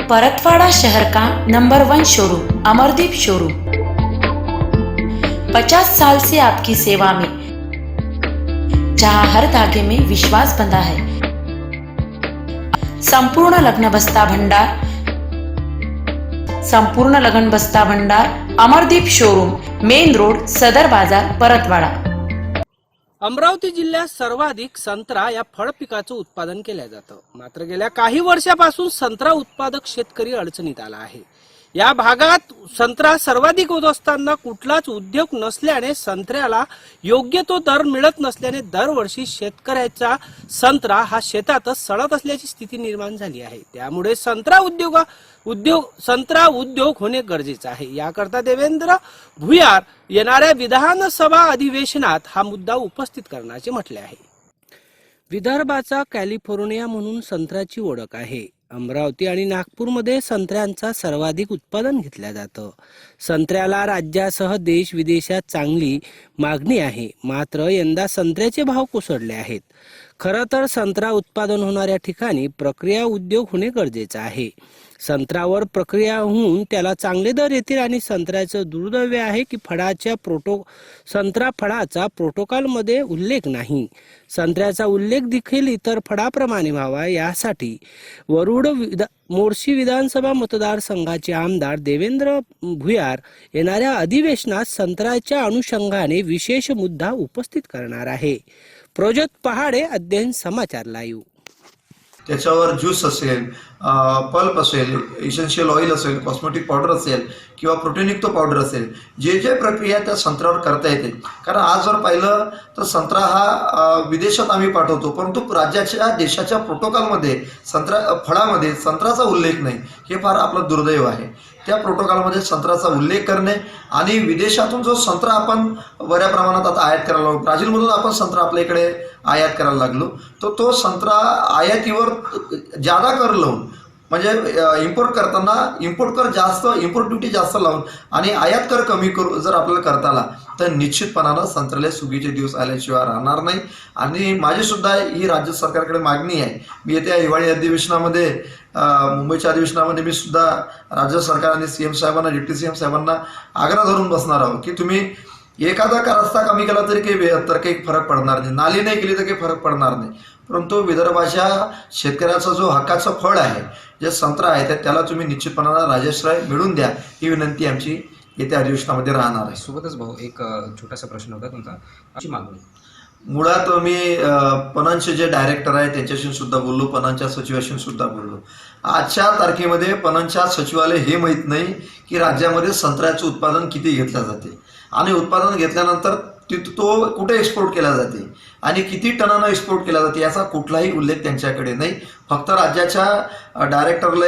परतवाड़ा शहर का number 1 showroom Amardeep showroom 50 साल से आपकी सेवा में, जहां हर धागे में विश्वास बंधा है। संपूर्ण लग्न बस्ता भंडार अमरदीप शोरूम, मेन रोड, सदर बाजार, परतवाड़ा। अमरावती जिल्ह्यात सर्वाधिक संत्रा या फळ पिकाचं उत्पादन केलं जातं। मात्र गेल्या काही वर्षापासून संत्रा उत्पादक शेतकरी अडचणीत आला आहे। या भागात संत्रा सर्वाधिक होत असताना कुठलाच उद्योग नसल्याने संत्र्याला योग्य तो दर मिळत नसल्याने दरवर्षी शेतकऱ्याचा संत्रा हा शेतातच सडत असल्याची स्थिती निर्माण झाली आहे। त्यामुळे संत्रा उद्योग होणे गरजेचे आहे। याकरता देवेंद्र भुयार येणाऱ्या विधानसभा अधिवेशनात हा मुद्दा उपस्थित करण्याचे म्हटले आहे। विदर्भाचा कॅलिफोर्निया म्हणून संत्र्याची ओळख आहे। अमरावती आणि नागपूरमध्ये संत्र्यांचा सर्वाधिक उत्पादन घेतलं जातं। संत्र्याला राज्यासह देश विदेशात चांगली मागणी आहे। मात्र यंदा संत्र्याचे भाव कोसळले आहेत। खरं तर संत्रा उत्पादन होणाऱ्या ठिकाणी प्रक्रिया उद्योग होणे गरजेचे आहे। संत्र्यावर प्रक्रिया होऊन त्याला चांगले दर येतील आणि संत्र्याचं दुर्दैव आहे की संत्रा फळाचा प्रोटोकॉलमध्ये उल्लेख नाही। संत्र्याचा उल्लेख देखील इतर फळाप्रमाणे व्हावा यासाठी वरुड मोर्शी विधानसभा मतदारसंघाचे आमदार देवेंद्र भुयार येणाऱ्या अधिवेशनात संत्र्याच्या अनुषंगाने विशेष मुद्दा उपस्थित करणार आहे। प्रोजेक्ट पहाडे, अध्ययन समाचार लाईव्ह। त्याच्यावर ज्यूस असेल, पल्प असेल, इसेन्शियल ऑइल असेल, कॉस्मेटिक पावडर असेल किंवा प्रोटीनयुक्त पावडर असेल, जे प्रक्रिया त्या संत्र्यावर करता येते। कारण आज जर पाहिलं तर संत्रा हा विदेशात आम्ही पाठवतो, परंतु राज्याच्या देशाच्या प्रोटोकॉलमध्ये फळामध्ये संत्र्याचा उल्लेख नाही, हे फार आपलं दुर्दैव आहे। त्या प्रोटोकॉलमध्ये संत्र्याचा उल्लेख करणे आणि विदेशातून जो संत्रा आपण बऱ्या प्रमाणात आता आयात करायला लागलो, ब्राझीलमधून आपण संत्रा आपल्या इकडे आयात करायला लागलो, तर तो संत्रा आयातीवर जादा कर लावून, म्हणजे इम्पोर्ट करताना इम्पोर्ट कर जास्त, इम्पोर्ट ड्युटी जास्त लावून आणि आयात कर कमी करू जर आपल्याला करता आला तर निश्चितपणानं संत्र्याला सुगीचे दिवस आल्याशिवाय राहणार नाही। आणि माझी सुद्धा ही राज्य सरकारकडे मागणी आहे। मी येत्या हिवाळी अधिवेशनामध्ये, मुंबईच्या अधिवेशनामध्ये मी सुद्धा राज्य सरकार आणि सीएम साहेबांना, डिप्टी सीएम साहेबांना आग्रह धरून बसणार आहोत की तुम्ही एखादा रस्ता कमी केला तरी काही फरक पडणार नाही, नाली नाही केली तर काही फरक पडणार नाही, परंतु विदर्भाच्या शेतकऱ्याचा जो हक्काचं फळ आहे, जे संत्रा आहे, त्याला तुम्ही निश्चितपणानं राजश्रय मिळवून द्या, ही विनंती आमची येत्या अधिवेशनामध्ये राहणार आहे। सोबतच भाऊ एक छोटासा प्रश्न होता तुमचा, अशी मागणी। मुळात मी पणनचे जे डायरेक्टर आहे त्यांच्याशी सुद्धा बोललो, पणनच्या सचिवाशी सुद्धा बोललो। आजच्या तारखेमध्ये पणनच्या सचिवाला हे माहीत नाही की राज्यामध्ये संत्र्याचं उत्पादन किती घेतलं जाते आणि उत्पादन घेतल्यानंतर तो कुठे एक्सपोर्ट केला जाते आणि किती टनानं एक्सपोर्ट केला जाते याचा कुठलाही उल्लेख त्यांच्याकडे नाही। फक्त राज्याच्या डायरेक्टरला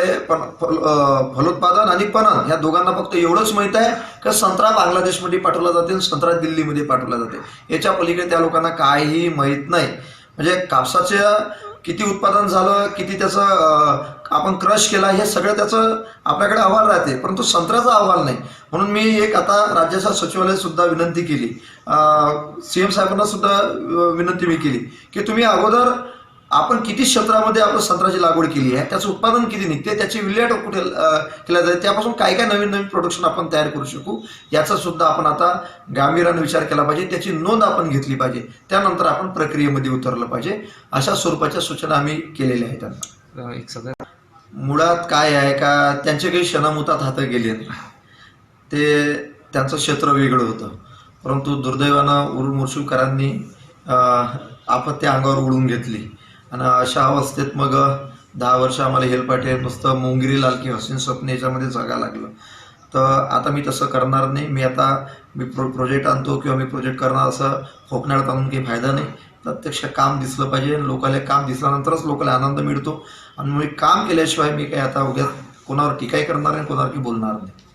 फलोत्पादन आणि पणन या दोघांना फक्त एवढंच माहीत आहे की संत्रा बांगलादेशमध्ये पाठवला जाते आणि संत्रा दिल्लीमध्ये पाठवला जाते। याच्या पलीकडे त्या लोकांना काहीही माहीत नाही। म्हणजे कापसाचं किती उत्पादन झालं, किती त्याचं आपण क्रश केला, हे सगळं त्याचं आपल्याकडे अहवाल राहते, परंतु संत्र्याचा अहवाल नाही। म्हणून मी एक आता राज्याच्या सचिवालयात सुद्धा विनंती केली, सीएम साहेबांना सुद्धा विनंती मी केली की तुम्ही अगोदर आपण किती क्षेत्रामध्ये आपण संत्र्याची लागवड केली आहे, त्याचं उत्पादन किती निघते, त्याची विल्हेवाट कुठे केल्या जाते, त्यापासून काय काय नवीन प्रोडक्शन आपण तयार करू शकू, याचा सुद्धा आपण आता गांभीर्याने विचार केला पाहिजे, त्याची नोंद आपण घेतली पाहिजे, त्यानंतर आपण प्रक्रियेमध्ये उतरलं पाहिजे। अशा स्वरूपाच्या सूचना आम्ही केलेल्या आहेत त्यांना। एक सगळं मुळात काय आहे का, त्यांचे काही क्षणामुतात हात गेले, ते त्यांचं क्षेत्र वेगळं होतं, परंतु दुर्दैवानं उरुमुर्शूकरांनी आपत्ती अंगावर उडून घेतली आणि अशा अवस्थेत मग 10 वर्ष आम्हाला हेलपाटे नुसतं मोंगिरी लाल की हसीन स्वप्न याच्यामध्ये जगायला लागलं। तर आता मी तसं करणार नाही। मी प्रोजेक्ट आणतो किंवा मी प्रोजेक्ट करणार असं खोकण्यात आणून काही फायदा नाही। प्रत्यक्ष काम दिसलं पाहिजे, लोकांना काम दिसल्यानंतरच लोकांना आनंद मिळतो आणि मी काम केल्याशिवाय मी काही आता उद्या कोणावर टीकाही करणार नाही, कोणावर की बोलणार नाही।